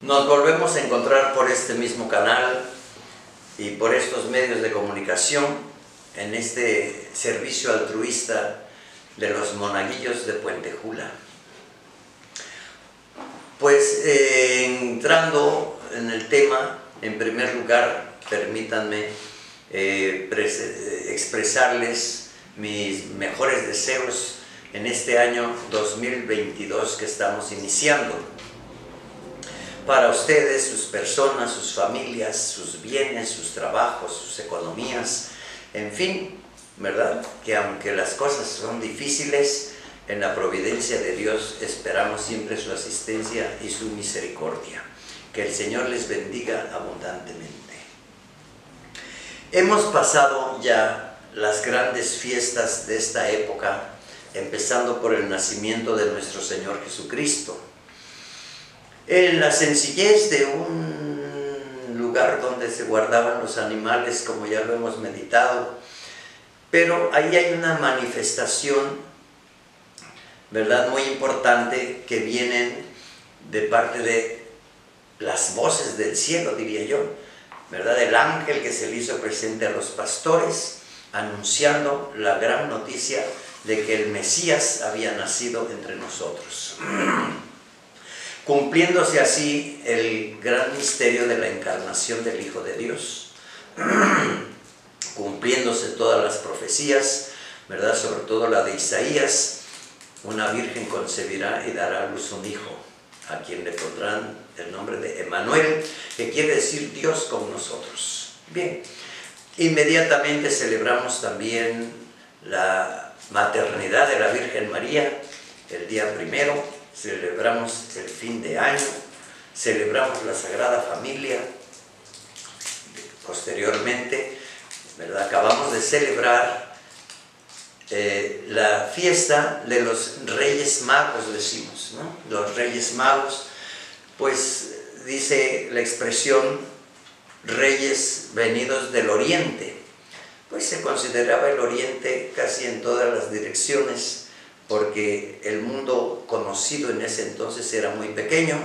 Nos volvemos a encontrar por este mismo canal y por estos medios de comunicación en este servicio altruista de los monaguillos de Puente Jula. Pues entrando en el tema, en primer lugar, permítanme expresarles mis mejores deseos en este año 2022 que estamos iniciando. Para ustedes, sus personas, sus familias, sus bienes, sus trabajos, sus economías, en fin, ¿verdad? Que aunque las cosas son difíciles, en la providencia de Dios esperamos siempre su asistencia y su misericordia. Que el Señor les bendiga abundantemente. Hemos pasado ya las grandes fiestas de esta época, empezando por el nacimiento de nuestro Señor Jesucristo. En la sencillez de un lugar donde se guardaban los animales, como ya lo hemos meditado, pero ahí hay una manifestación, ¿verdad?, muy importante que vienen de parte de las voces del cielo, diría yo, ¿verdad?, el ángel que se le hizo presente a los pastores, anunciando la gran noticia de que el Mesías había nacido entre nosotros. Cumpliéndose así el gran misterio de la encarnación del Hijo de Dios, cumpliéndose todas las profecías, ¿verdad?, sobre todo la de Isaías: una virgen concebirá y dará a luz un hijo, a quien le pondrán el nombre de Emmanuel, que quiere decir Dios con nosotros. Bien, inmediatamente celebramos también la maternidad de la Virgen María, el día primero. Celebramos el fin de año, celebramos la Sagrada Familia. Posteriormente, ¿verdad?, acabamos de celebrar la fiesta de los Reyes Magos, decimos, ¿no? Los Reyes Magos, pues dice la expresión Reyes venidos del Oriente. Pues se consideraba el Oriente casi en todas las direcciones, porque el mundo conocido en ese entonces era muy pequeño,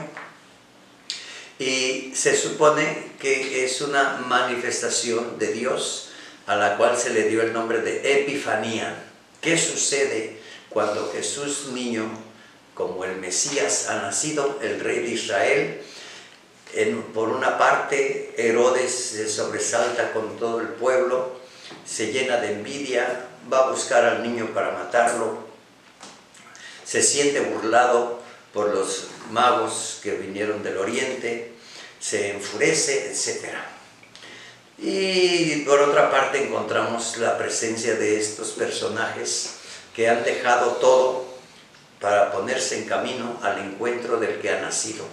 y se supone que es una manifestación de Dios a la cual se le dio el nombre de Epifanía. ¿Qué sucede cuando Jesús niño, como el Mesías, ha nacido, el Rey de Israel? Por una parte, Herodes se sobresalta con todo el pueblo, se llena de envidia, va a buscar al niño para matarlo, se siente burlado por los magos que vinieron del Oriente, se enfurece, etc. Y por otra parte encontramos la presencia de estos personajes que han dejado todo para ponerse en camino al encuentro del que ha nacido.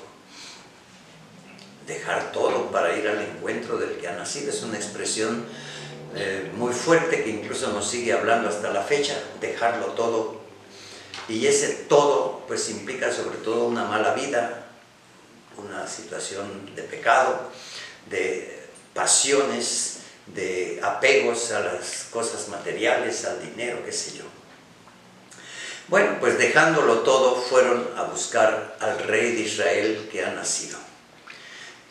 Dejar todo para ir al encuentro del que ha nacido es una expresión muy fuerte que incluso nos sigue hablando hasta la fecha, dejarlo todo. Y ese todo pues implica sobre todo una mala vida, una situación de pecado, de pasiones, de apegos a las cosas materiales, al dinero, qué sé yo. Bueno, pues dejándolo todo fueron a buscar al Rey de Israel que ha nacido.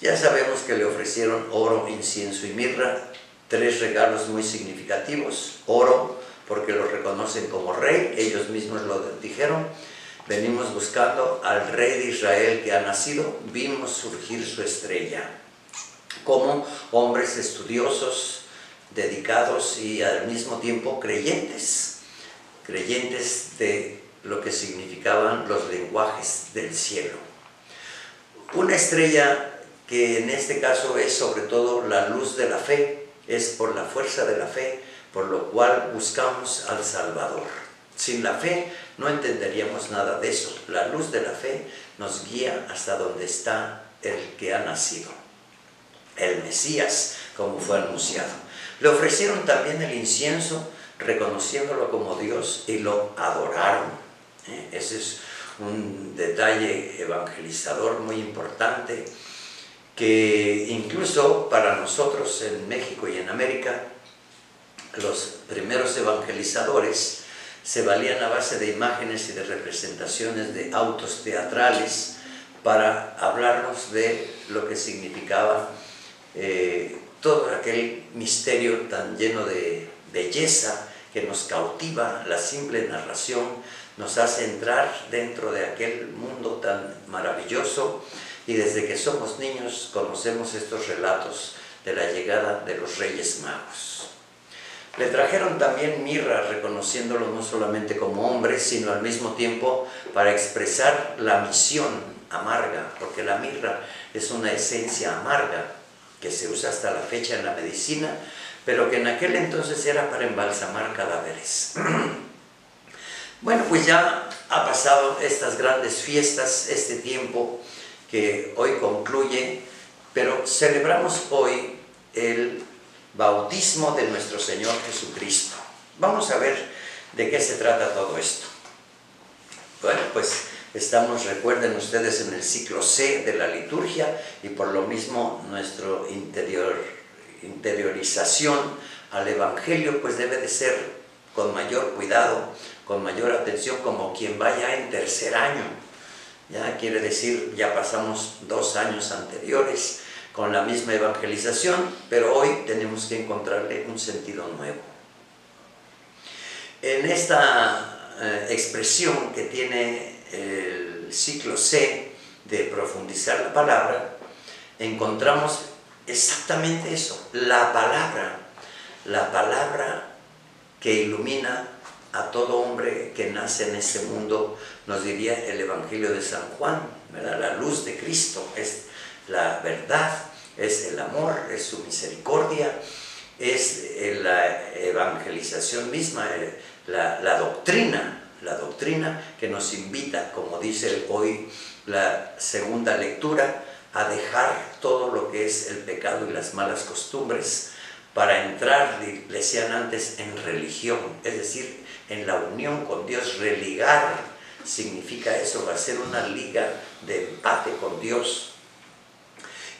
Ya sabemos que le ofrecieron oro, incienso y mirra, tres regalos muy significativos. Oro, porque lo reconocen como rey, ellos mismos lo dijeron: venimos buscando al Rey de Israel que ha nacido, vimos surgir su estrella. Como hombres estudiosos, dedicados y al mismo tiempo creyentes de lo que significaban los lenguajes del cielo. Una estrella que en este caso es sobre todo la luz de la fe, es por la fuerza de la fe, por lo cual buscamos al Salvador. Sin la fe no entenderíamos nada de eso. La luz de la fe nos guía hasta donde está el que ha nacido, el Mesías, como fue anunciado. Le ofrecieron también el incienso, reconociéndolo como Dios, y lo adoraron. Ese es un detalle evangelizador muy importante, que incluso para nosotros en México y en América, los primeros evangelizadores se valían a base de imágenes y de representaciones de autos teatrales para hablarnos de lo que significaba todo aquel misterio tan lleno de belleza que nos cautiva. La simple narración nos hace entrar dentro de aquel mundo tan maravilloso, y desde que somos niños conocemos estos relatos de la llegada de los Reyes Magos. Le trajeron también mirra, reconociéndolo no solamente como hombre, sino al mismo tiempo para expresar la misión amarga, porque la mirra es una esencia amarga que se usa hasta la fecha en la medicina, pero que en aquel entonces era para embalsamar cadáveres. Bueno, pues ya ha pasado estas grandes fiestas, este tiempo que hoy concluye, pero celebramos hoy el bautismo de nuestro Señor Jesucristo. Vamos a ver de qué se trata todo esto. Bueno, pues estamos, recuerden ustedes, en el ciclo C de la liturgia, y por lo mismo nuestra interiorización al Evangelio pues debe de ser con mayor cuidado, con mayor atención, como quien vaya en tercer año. Ya quiere decir, ya pasamos 2 años anteriores con la misma evangelización, pero hoy tenemos que encontrarle un sentido nuevo. En esta expresión que tiene el ciclo C de profundizar la palabra, encontramos exactamente eso, la palabra que ilumina a todo hombre que nace en este mundo, nos diría el Evangelio de San Juan, ¿verdad? La luz de Cristo es la verdad, es el amor, es su misericordia, es la evangelización misma, la doctrina que nos invita, como dice hoy la segunda lectura, a dejar todo lo que es el pecado y las malas costumbres para entrar, decían antes, en religión, es decir, en la unión con Dios. Religar significa eso, hacer una liga de empate con Dios.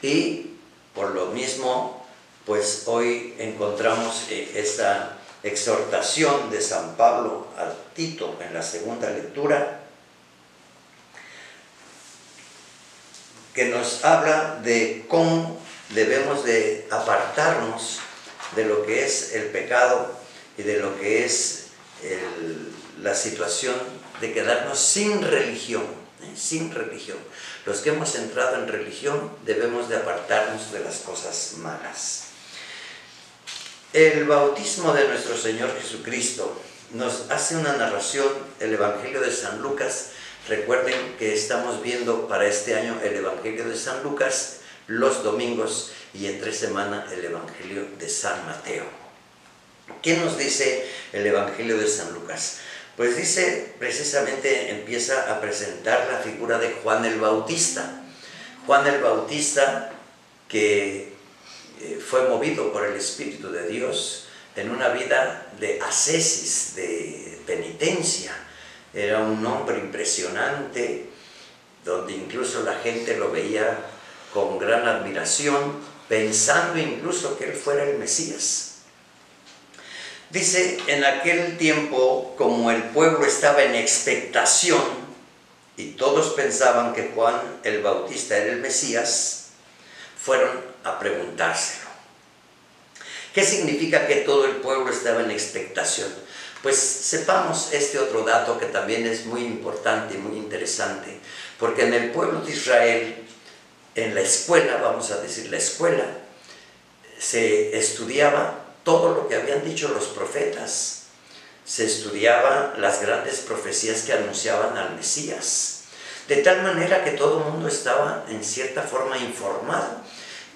Y por lo mismo, pues hoy encontramos esta exhortación de San Pablo a Tito en la segunda lectura, que nos habla de cómo debemos de apartarnos de lo que es el pecado y de lo que es la situación de quedarnos sin religión, sin religión. Los que hemos entrado en religión debemos de apartarnos de las cosas malas. El bautismo de nuestro Señor Jesucristo nos hace una narración, el Evangelio de San Lucas. Recuerden que estamos viendo para este año el Evangelio de San Lucas los domingos, y entre semana el Evangelio de San Mateo. ¿Qué nos dice el Evangelio de San Lucas? Pues dice, precisamente empieza a presentar la figura de Juan el Bautista. Juan el Bautista, que fue movido por el Espíritu de Dios en una vida de ascesis, de penitencia. Era un hombre impresionante, donde incluso la gente lo veía con gran admiración, pensando incluso que él fuera el Mesías. Dice, en aquel tiempo, como el pueblo estaba en expectación y todos pensaban que Juan el Bautista era el Mesías, fueron a preguntárselo. ¿Qué significa que todo el pueblo estaba en expectación? Pues sepamos este otro dato que también es muy importante y muy interesante, porque en el pueblo de Israel, en la escuela, vamos a decir la escuela, se estudiaba todo lo que habían dicho los profetas, se estudiaban las grandes profecías que anunciaban al Mesías, de tal manera que todo el mundo estaba en cierta forma informado,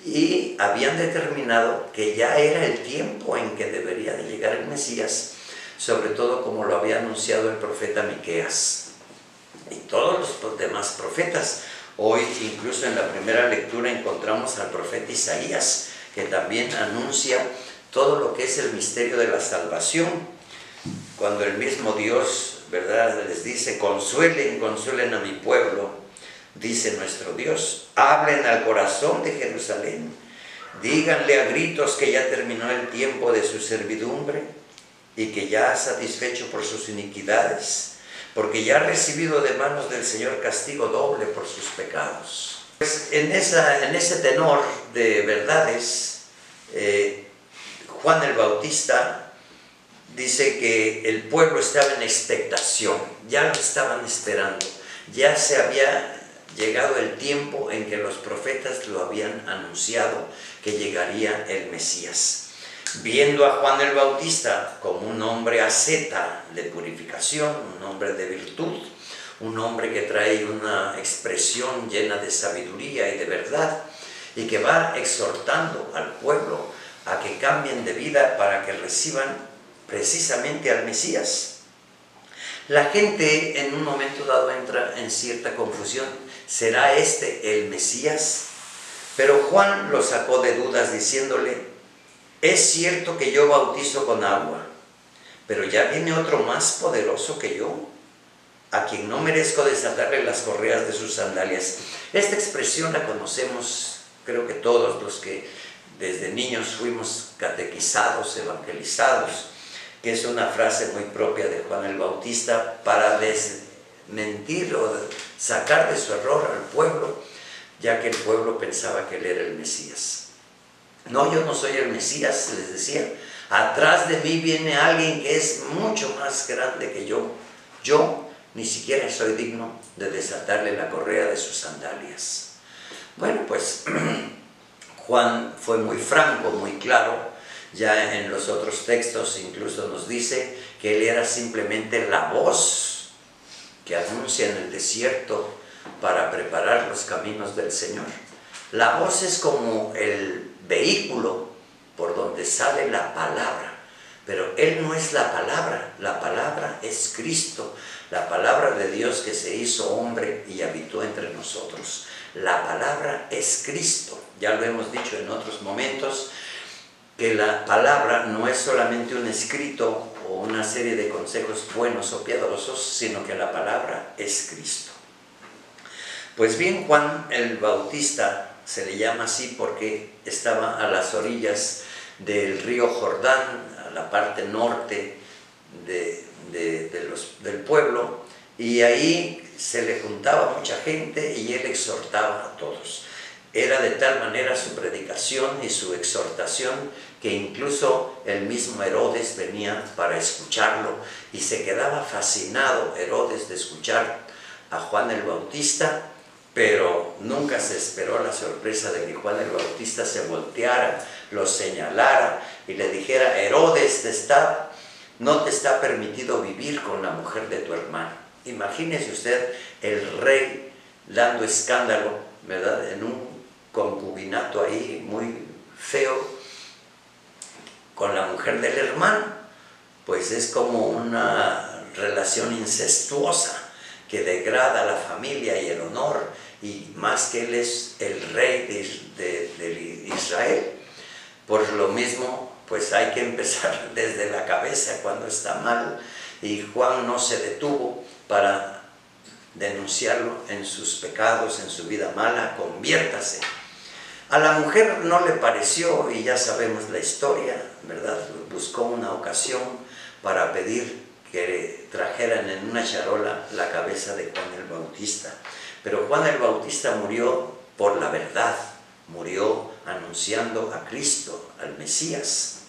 y habían determinado que ya era el tiempo en que debería de llegar el Mesías, sobre todo como lo había anunciado el profeta Miqueas y todos los demás profetas. Hoy incluso en la primera lectura encontramos al profeta Isaías, que también anuncia todo lo que es el misterio de la salvación, cuando el mismo Dios, ¿verdad?, les dice: consuelen, consuelen a mi pueblo, dice nuestro Dios, hablen al corazón de Jerusalén, díganle a gritos que ya terminó el tiempo de su servidumbre y que ya ha satisfecho por sus iniquidades, porque ya ha recibido de manos del Señor castigo doble por sus pecados. Pues en ese tenor de verdades, Juan el Bautista dice que el pueblo estaba en expectación, ya lo estaban esperando, ya se había llegado el tiempo en que los profetas lo habían anunciado que llegaría el Mesías. Viendo a Juan el Bautista como un hombre asceta de purificación, un hombre de virtud, un hombre que trae una expresión llena de sabiduría y de verdad, y que va exhortando al pueblo a que cambien de vida para que reciban precisamente al Mesías. La gente en un momento dado entra en cierta confusión. ¿Será este el Mesías? Pero Juan lo sacó de dudas diciéndole: es cierto que yo bautizo con agua, pero ya viene otro más poderoso que yo, a quien no merezco desatarle las correas de sus sandalias. Esta expresión la conocemos, creo que todos los que desde niños fuimos catequizados, evangelizados, que es una frase muy propia de Juan el Bautista para desmentir o sacar de su error al pueblo, ya que el pueblo pensaba que él era el Mesías. No, yo no soy el Mesías, les decía. Atrás de mí viene alguien que es mucho más grande que yo. Yo ni siquiera soy digno de desatarle la correa de sus sandalias. Bueno, pues Juan fue muy franco, muy claro. Ya en los otros textos incluso nos dice que él era simplemente la voz que anuncia en el desierto para preparar los caminos del Señor. La voz es como el vehículo por donde sale la palabra, pero Él no es la palabra es Cristo, la palabra de Dios que se hizo hombre y habitó entre nosotros. La palabra es Cristo. Ya lo hemos dicho en otros momentos, que la palabra no es solamente un escrito o una serie de consejos buenos o piadosos, sino que la palabra es Cristo. Pues bien, Juan el Bautista se le llama así porque estaba a las orillas del río Jordán, a la parte norte del pueblo, y ahí se le juntaba mucha gente y él exhortaba a todos. Era de tal manera su predicación y su exhortación que incluso el mismo Herodes venía para escucharlo y se quedaba fascinado Herodes de escuchar a Juan el Bautista, pero nunca se esperó la sorpresa de que Juan el Bautista se volteara, lo señalara y le dijera: Herodes, no te está permitido vivir con la mujer de tu hermano. Imagínese usted el rey dando escándalo, ¿verdad?, en un concubinato ahí muy feo con la mujer del hermano. Pues es como una relación incestuosa que degrada a la familia y el honor, y más que él es el rey de Israel. Por lo mismo, pues hay que empezar desde la cabeza cuando está mal, y Juan no se detuvo para denunciarlo en sus pecados, en su vida mala: conviértase. A la mujer no le pareció, y ya sabemos la historia, ¿verdad? Buscó una ocasión para pedir que trajeran en una charola la cabeza de Juan el Bautista. Pero Juan el Bautista murió por la verdad, murió anunciando a Cristo, al Mesías,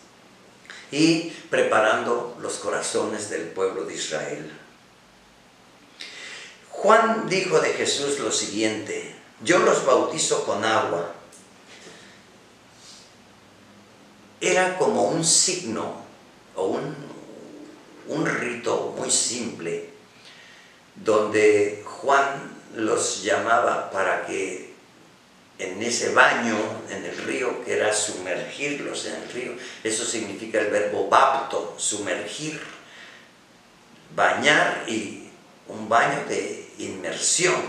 y preparando los corazones del pueblo de Israel. Juan dijo de Jesús lo siguiente: yo los bautizo con agua. Era como un signo o un rito muy simple, donde Juan los llamaba para que en ese baño en el río, que era sumergirlos en el río, eso significa el verbo bapto, sumergir, bañar, y un baño de inmersión,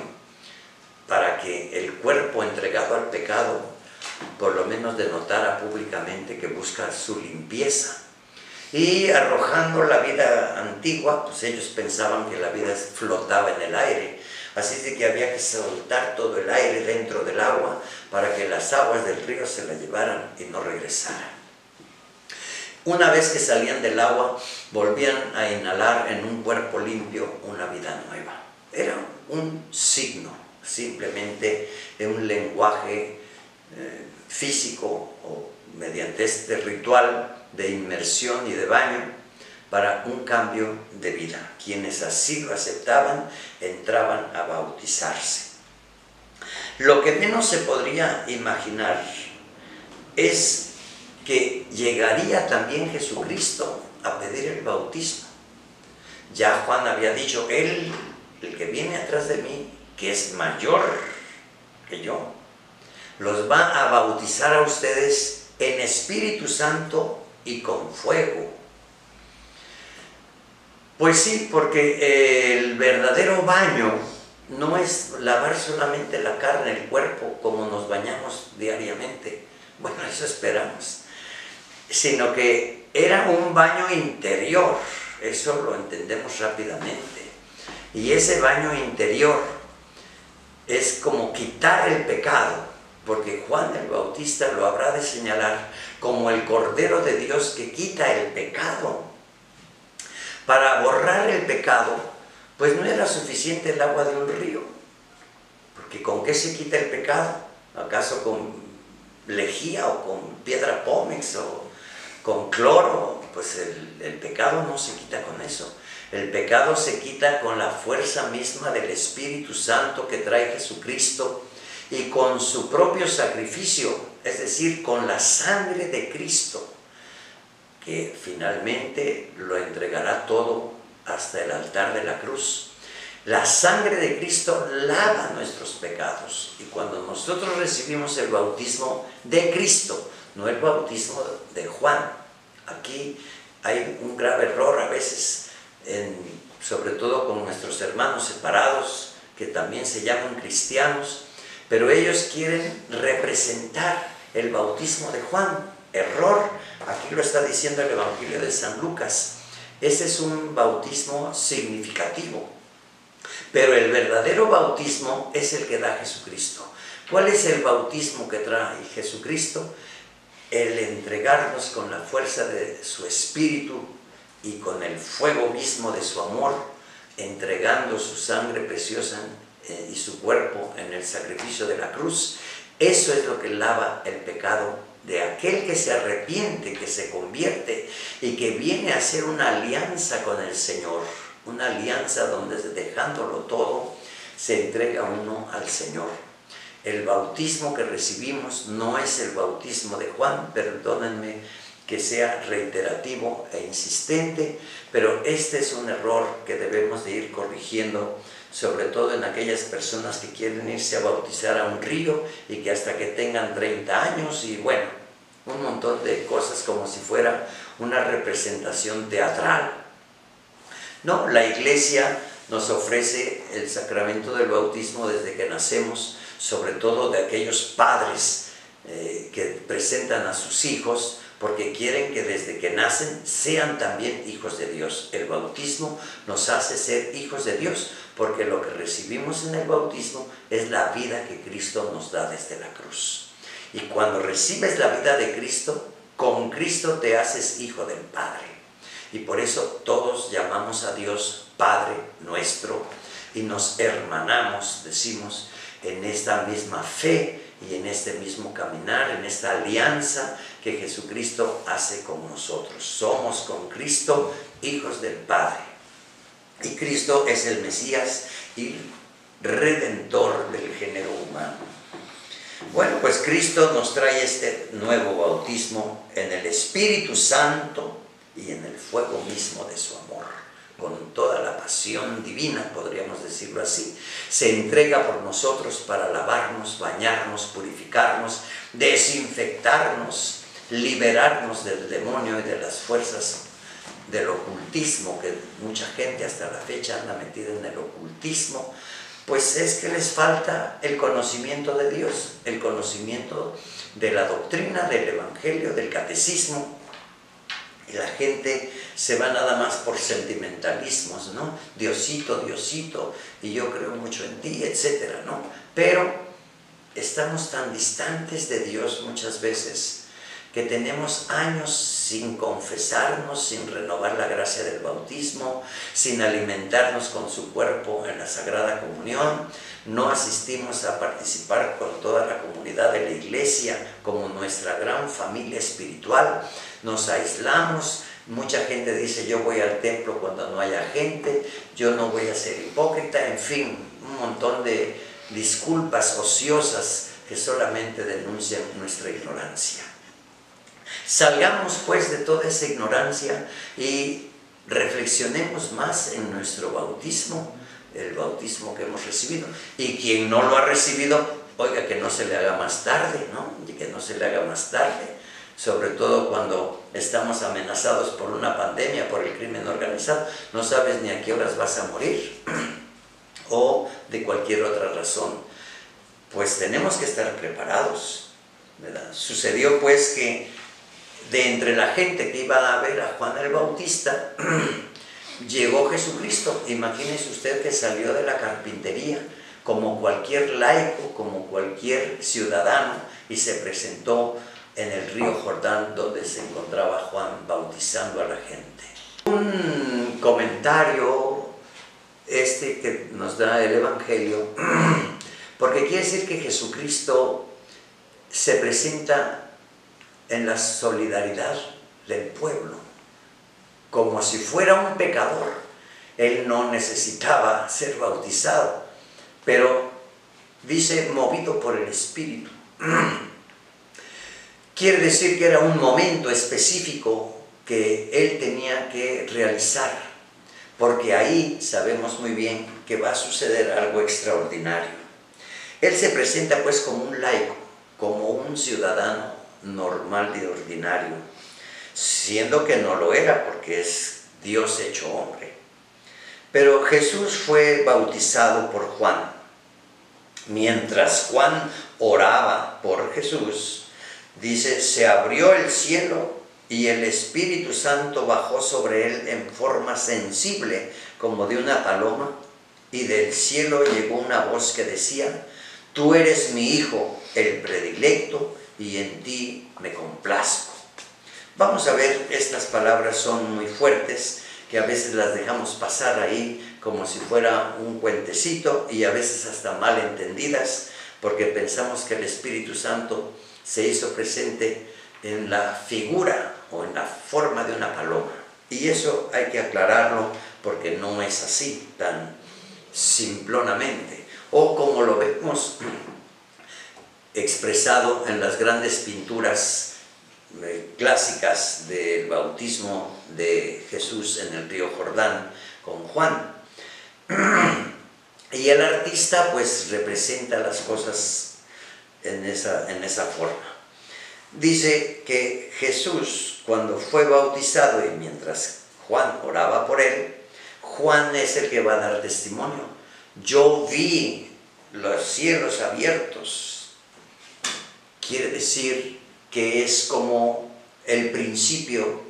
para que el cuerpo entregado al pecado por lo menos denotara públicamente que busca su limpieza. Y arrojando la vida antigua, pues ellos pensaban que la vida flotaba en el aire, así de que había que soltar todo el aire dentro del agua para que las aguas del río se la llevaran y no regresaran. Una vez que salían del agua, volvían a inhalar en un cuerpo limpio una vida nueva. Era un signo, simplemente un lenguaje físico o mediante este ritual de inmersión y de baño para un cambio de vida. Quienes así lo aceptaban entraban a bautizarse. Lo que menos se podría imaginar es que llegaría también Jesucristo a pedir el bautismo. Ya Juan había dicho, Él, el que viene atrás de mí, que es mayor que yo, los va a bautizar a ustedes en Espíritu Santo y con fuego. Pues sí, porque el verdadero baño no es lavar solamente la carne, el cuerpo, como nos bañamos diariamente. Bueno, eso esperamos. Sino que era un baño interior, eso lo entendemos rápidamente. Y ese baño interior es como quitar el pecado, porque Juan el Bautista lo habrá de señalar como el Cordero de Dios que quita el pecado. Para borrar el pecado, pues no era suficiente el agua de un río, porque ¿con qué se quita el pecado? ¿Acaso con lejía o con piedra pómex o con cloro? Pues el pecado no se quita con eso. El pecado se quita con la fuerza misma del Espíritu Santo que trae Jesucristo y con su propio sacrificio, es decir, con la sangre de Cristo, que finalmente lo entregará todo hasta el altar de la cruz. La sangre de Cristo lava nuestros pecados, y cuando nosotros recibimos el bautismo de Cristo, no el bautismo de Juan. Aquí hay un grave error a veces, sobre todo con nuestros hermanos separados, que también se llaman cristianos, pero ellos quieren representar el bautismo de Juan. Error, aquí lo está diciendo el Evangelio de San Lucas. Ese es un bautismo significativo, pero el verdadero bautismo es el que da Jesucristo. ¿Cuál es el bautismo que trae Jesucristo? El entregarnos con la fuerza de su Espíritu y con el fuego mismo de su amor, entregando su sangre preciosa y su cuerpo en el sacrificio de la cruz. Eso es lo que lava el pecado de aquel que se arrepiente, que se convierte y que viene a hacer una alianza con el Señor. Una alianza donde, dejándolo todo, se entrega uno al Señor. El bautismo que recibimos no es el bautismo de Juan, perdónenme que sea reiterativo e insistente, pero este es un error que debemos de ir corrigiendo, sobre todo en aquellas personas que quieren irse a bautizar a un río y que hasta que tengan 30 años y bueno, un montón de cosas como si fuera una representación teatral. No, la Iglesia nos ofrece el sacramento del bautismo desde que nacemos, sobre todo de aquellos padres que presentan a sus hijos porque quieren que desde que nacen sean también hijos de Dios. El bautismo nos hace ser hijos de Dios, porque lo que recibimos en el bautismo es la vida que Cristo nos da desde la cruz. Y cuando recibes la vida de Cristo, con Cristo te haces hijo del Padre. Y por eso todos llamamos a Dios Padre nuestro y nos hermanamos, decimos, en esta misma fe y en este mismo caminar, en esta alianza que Jesucristo hace con nosotros. Somos con Cristo hijos del Padre. Y Cristo es el Mesías y Redentor del género humano. Bueno, pues Cristo nos trae este nuevo bautismo en el Espíritu Santo y en el fuego mismo de su amor. Con toda la pasión divina, podríamos decirlo así, se entrega por nosotros para lavarnos, bañarnos, purificarnos, desinfectarnos, liberarnos del demonio y de las fuerzas del ocultismo, que mucha gente hasta la fecha anda metida en el ocultismo. Pues es que les falta el conocimiento de Dios, el conocimiento de la doctrina, del Evangelio, del catecismo. Y la gente se va nada más por sentimentalismos, ¿no? Diosito, Diosito, y yo creo mucho en ti, etcétera, ¿no? Pero estamos tan distantes de Dios muchas veces que tenemos años sin confesarnos, sin renovar la gracia del bautismo, sin alimentarnos con su cuerpo en la Sagrada Comunión, no asistimos a participar con toda la comunidad de la iglesia como nuestra gran familia espiritual, nos aislamos. Mucha gente dice, yo voy al templo cuando no haya gente, yo no voy a ser hipócrita, en fin, un montón de disculpas ociosas que solamente denuncian nuestra ignorancia. Salgamos pues de toda esa ignorancia y reflexionemos más en nuestro bautismo, el bautismo que hemos recibido. Y quien no lo ha recibido, oiga, que no se le haga más tarde, ¿no? Y que no se le haga más tarde, sobre todo cuando estamos amenazados por una pandemia, por el crimen organizado. No sabes ni a qué horas vas a morir o de cualquier otra razón. Pues tenemos que estar preparados, ¿verdad? Sucedió pues que de entre la gente que iba a ver a Juan el Bautista, llegó Jesucristo. Imagínese usted que salió de la carpintería como cualquier laico, como cualquier ciudadano, y se presentó en el río Jordán, donde se encontraba Juan bautizando a la gente. Un comentario que nos da el Evangelio, porque quiere decir que Jesucristo se presenta en la solidaridad del pueblo, como si fuera un pecador. Él no necesitaba ser bautizado, pero dice, movido por el Espíritu. Quiere decir que era un momento específico que él tenía que realizar, porque ahí sabemos muy bien que va a suceder algo extraordinario. Él se presenta pues como un laico, como un ciudadano normal y ordinario, siendo que no lo era, porque es Dios hecho hombre. Pero Jesús fue bautizado por Juan. Mientras Juan oraba por Jesús, dice, se abrió el cielo y el Espíritu Santo bajó sobre él en forma sensible como de una paloma, y del cielo llegó una voz que decía, tú eres mi Hijo, el predilecto, y en ti me complazco. Vamos a ver, estas palabras son muy fuertes, que a veces las dejamos pasar ahí como si fuera un cuentecito, y a veces hasta mal entendidas, porque pensamos que el Espíritu Santo se hizo presente en la figura o en la forma de una paloma. Y eso hay que aclararlo, porque no es así tan simplonamente, o como lo vemos expresado en las grandes pinturas clásicas del bautismo de Jesús en el río Jordán con Juan. Y el artista pues representa las cosas en esa forma. Dice que Jesús, cuando fue bautizado y mientras Juan oraba por él, Juan es el que va a dar testimonio. Yo vi los cielos abiertos. Quiere decir que es como el principio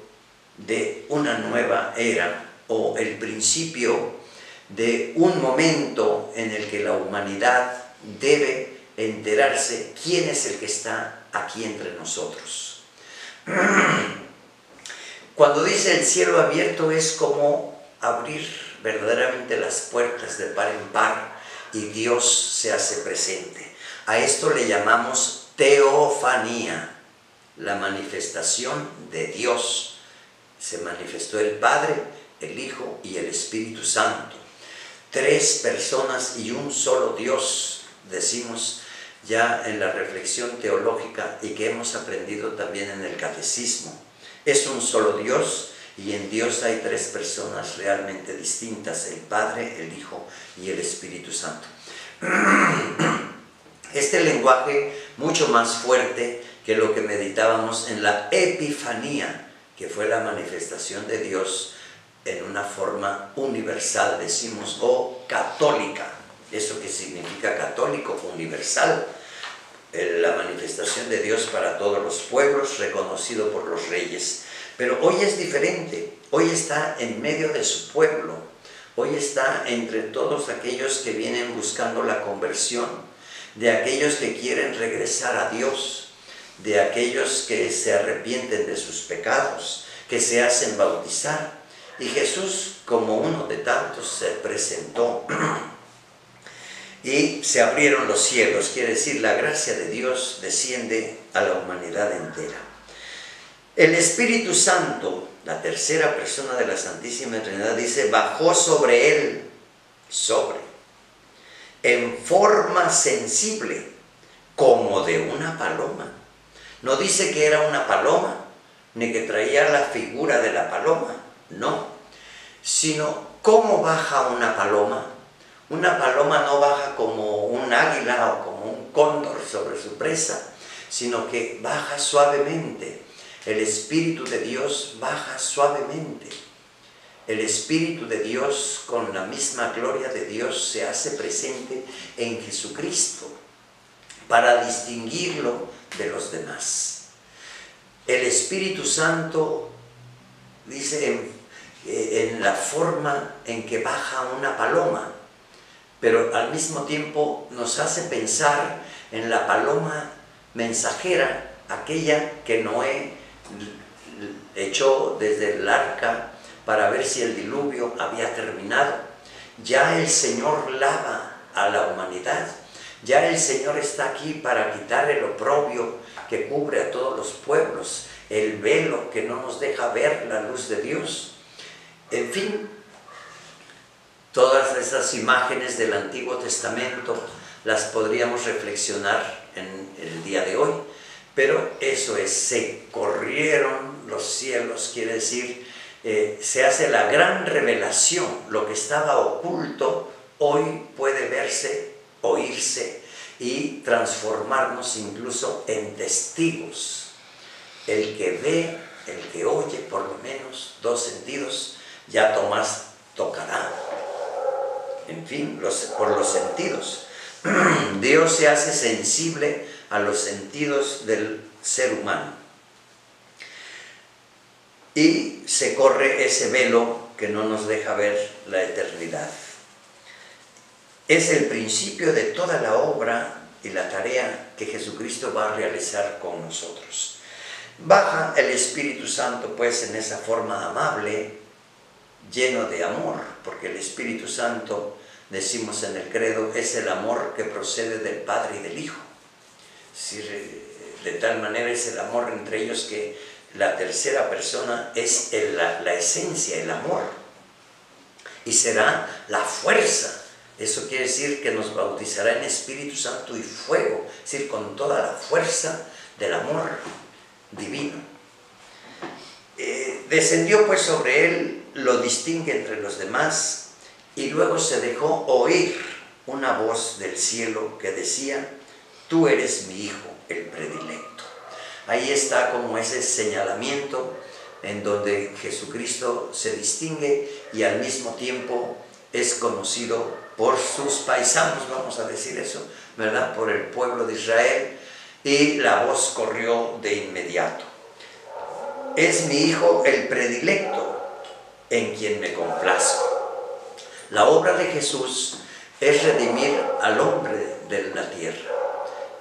de una nueva era, o el principio de un momento en el que la humanidad debe enterarse quién es el que está aquí entre nosotros. Cuando dice el cielo abierto, es como abrir verdaderamente las puertas de par en par y Dios se hace presente. A esto le llamamos teofanía, la manifestación de Dios. Se manifestó el Padre, el Hijo y el Espíritu Santo. 3 personas y un solo Dios, decimos ya en la reflexión teológica y que hemos aprendido también en el catecismo. Es un solo Dios y en Dios hay 3 personas realmente distintas, el Padre, el Hijo y el Espíritu Santo. Este lenguaje mucho más fuerte que lo que meditábamos en la Epifanía, que fue la manifestación de Dios en una forma universal, decimos, o católica. ¿Eso qué significa católico? Universal. La manifestación de Dios para todos los pueblos, reconocido por los reyes. Pero hoy es diferente. Hoy está en medio de su pueblo. Hoy está entre todos aquellos que vienen buscando la conversión, de aquellos que quieren regresar a Dios, de aquellos que se arrepienten de sus pecados, que se hacen bautizar. Y Jesús, como uno de tantos, se presentó y se abrieron los cielos, quiere decir, la gracia de Dios desciende a la humanidad entera. El Espíritu Santo, la tercera persona de la Santísima Trinidad, dice, bajó sobre él, en forma sensible, como de una paloma. No dice que era una paloma, ni que traía la figura de la paloma, no, sino cómo baja una paloma. Una paloma no baja como un águila o como un cóndor sobre su presa, sino que baja suavemente. El Espíritu de Dios baja suavemente. El Espíritu de Dios, con la misma gloria de Dios, se hace presente en Jesucristo para distinguirlo de los demás. El Espíritu Santo, dice, en la forma en que baja una paloma, pero al mismo tiempo nos hace pensar en la paloma mensajera, aquella que Noé echó desde el arca para ver si el diluvio había terminado. Ya el Señor lava a la humanidad, ya el Señor está aquí para quitar el oprobio que cubre a todos los pueblos, el velo que no nos deja ver la luz de Dios. En fin, todas esas imágenes del Antiguo Testamento las podríamos reflexionar en el día de hoy, pero eso es, se corrieron los cielos, quiere decir, se hace la gran revelación, lo que estaba oculto hoy puede verse, oírse y transformarnos incluso en testigos. El que ve, el que oye, por lo menos, dos sentidos, ya Tomás tocará. En fin, por los sentidos. Dios se hace sensible a los sentidos del ser humano. Y se corre ese velo que no nos deja ver la eternidad. Es el principio de toda la obra y la tarea que Jesucristo va a realizar con nosotros. Baja el Espíritu Santo, pues, en esa forma amable, lleno de amor, porque el Espíritu Santo, decimos en el credo, es el amor que procede del Padre y del Hijo. De tal manera es el amor entre ellos que la tercera persona es la esencia, el amor. Y será la fuerza. Eso quiere decir que nos bautizará en Espíritu Santo y fuego, es decir, con toda la fuerza del amor divino. Descendió pues sobre él, lo distingue entre los demás, y luego se dejó oír una voz del cielo que decía, tú eres mi Hijo, el predilecto. Ahí está como ese señalamiento en donde Jesucristo se distingue y al mismo tiempo es conocido por sus paisanos, vamos a decir eso, ¿verdad? Por el pueblo de Israel, y la voz corrió de inmediato. Es mi Hijo el predilecto, en quien me complazco. La obra de Jesús es redimir al hombre de la tierra.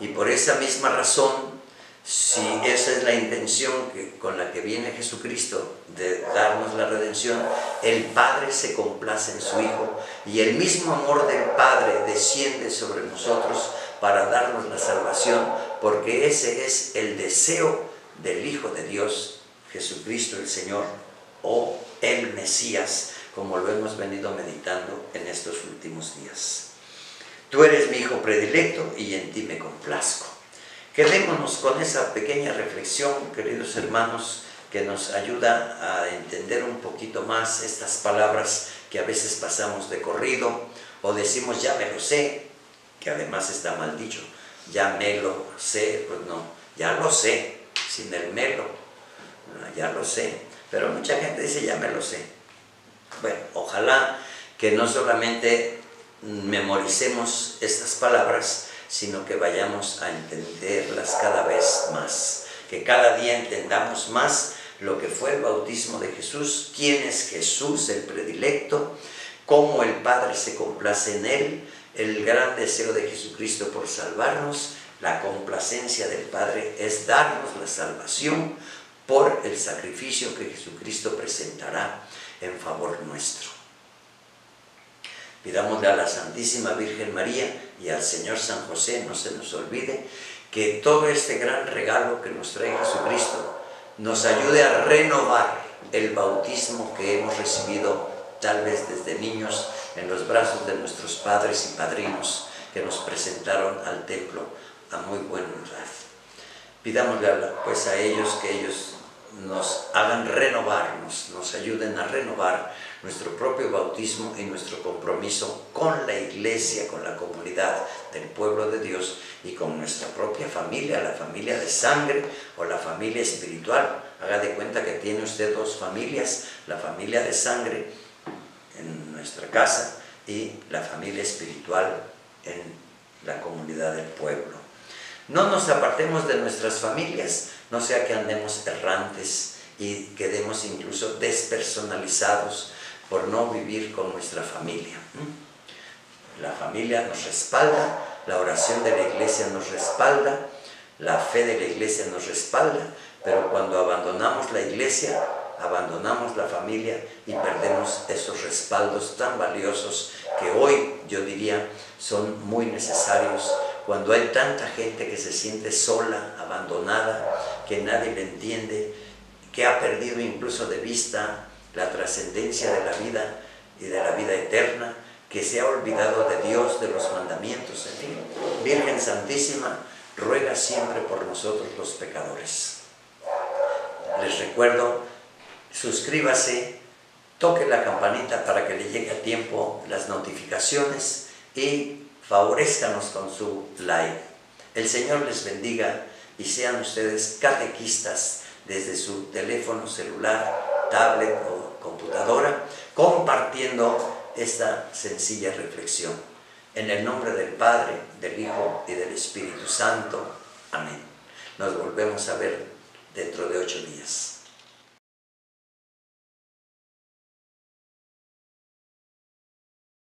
Y por esa misma razón, si esa es la intención con la que viene Jesucristo de darnos la redención, el Padre se complace en su Hijo y el mismo amor del Padre desciende sobre nosotros para darnos la salvación, porque ese es el deseo del Hijo de Dios, Jesucristo el Señor, o el Mesías, como lo hemos venido meditando en estos últimos días. Tú eres mi Hijo predilecto y en ti me complazco. Quedémonos con esa pequeña reflexión, queridos hermanos, que nos ayuda a entender un poquito más estas palabras que a veces pasamos de corrido o decimos ya me lo sé, que además está mal dicho, ya me lo sé, pues no, ya lo sé, sin el melo, ya lo sé, pero mucha gente dice ya me lo sé. Bueno, ojalá que no solamente memoricemos estas palabras, sino que vayamos a entenderlas cada vez más, que cada día entendamos más lo que fue el bautismo de Jesús, quién es Jesús el predilecto, cómo el Padre se complace en él, el gran deseo de Jesucristo por salvarnos La complacencia del Padre es darnos la salvación por el sacrificio que Jesucristo presentará en favor nuestro. Pidámosle a la Santísima Virgen María y al Señor San José, no se nos olvide, que todo este gran regalo que nos trae Jesucristo nos ayude a renovar el bautismo que hemos recibido tal vez desde niños en los brazos de nuestros padres y padrinos que nos presentaron al templo a muy buen edad. Pidámosle pues a ellos que ellos nos hagan renovarnos, nos ayuden a renovar nuestro propio bautismo y nuestro compromiso con la Iglesia, con la comunidad del pueblo de Dios y con nuestra propia familia, la familia de sangre o la familia espiritual. Haga de cuenta que tiene usted dos familias, la familia de sangre en nuestra casa y la familia espiritual en la comunidad del pueblo. No nos apartemos de nuestras familias, no sea que andemos errantes y quedemos incluso despersonalizados por no vivir con nuestra familia. La familia nos respalda, la oración de la Iglesia nos respalda, la fe de la Iglesia nos respalda, pero cuando abandonamos la Iglesia, abandonamos la familia y perdemos esos respaldos tan valiosos que hoy, yo diría, son muy necesarios cuando hay tanta gente que se siente sola, abandonada, que nadie le entiende, que ha perdido incluso de vista la trascendencia de la vida y de la vida eterna, que se ha olvidado de Dios, de los mandamientos, en fin. Virgen Santísima, ruega siempre por nosotros los pecadores. Les recuerdo, suscríbase, toque la campanita para que le llegue a tiempo las notificaciones y favorezcanos con su like. El Señor les bendiga y sean ustedes catequistas desde su teléfono celular, tablet o computadora, compartiendo esta sencilla reflexión. En el nombre del Padre, del Hijo y del Espíritu Santo. Amén. Nos volvemos a ver